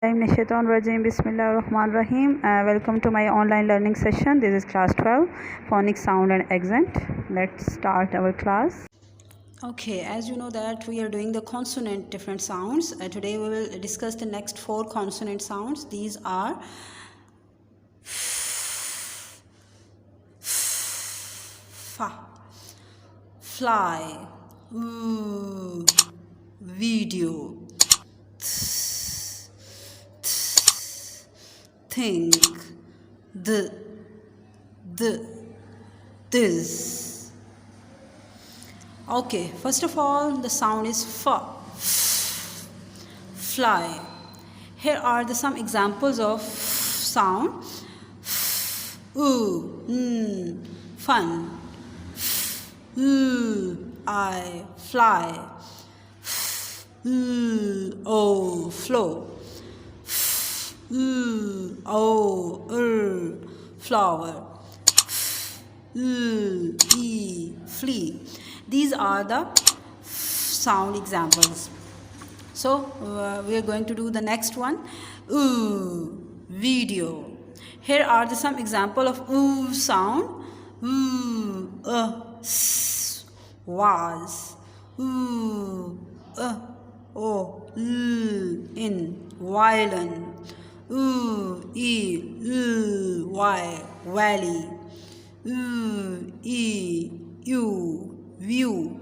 Bismillahirrahmanirrahim. Welcome to my online learning session. This is class 12, phonics sound and accent. Let's start our class. Okay, as you know that we are doing the consonant different sounds. Today we will discuss the next 4 consonant sounds. These are fa, fly, video, think, this. Okay, first of all, the sound is fa, fly. Here are some examples of sound. Fun. I fly. Oh, flow. Flower. Flea. These are the sound examples. So we are going to do the next one. Video. Here are some example of sound. Was. In. Violin. Valley. View.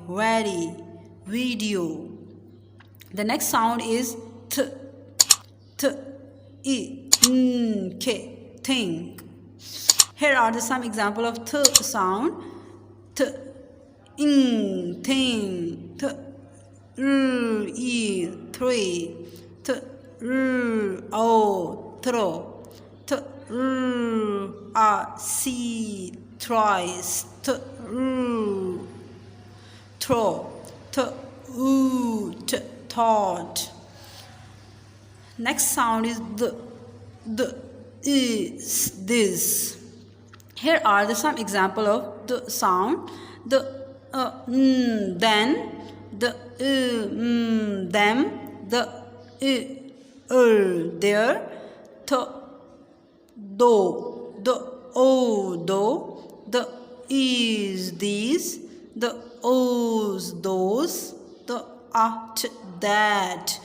Very. Video. The next sound is think. Here are some example of sound. Thing. Three. Throw. See twice. Throw. Thought. Next sound is is this. Here are some example of the sound. Then, them, there, though, though, is these, those, that.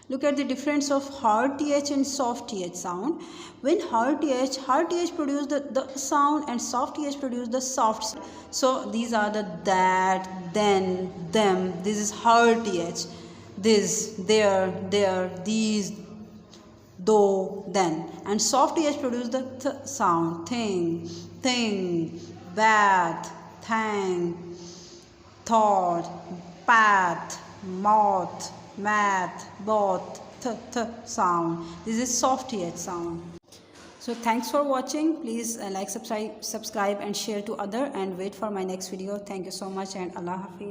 Look at the difference of hard th and soft th sound. When hard th produce the sound and soft th produce the soft sound. So these are the that, then, them. This is hard th. This, there, these, though, then. And soft th produce the sound. Thing, bath, thank, thought, path, mouth, math, both, sound. This is soft th sound. So thanks for watching. Please like, subscribe and share to other, and wait for my next video. Thank you so much, and Allah Hafiz.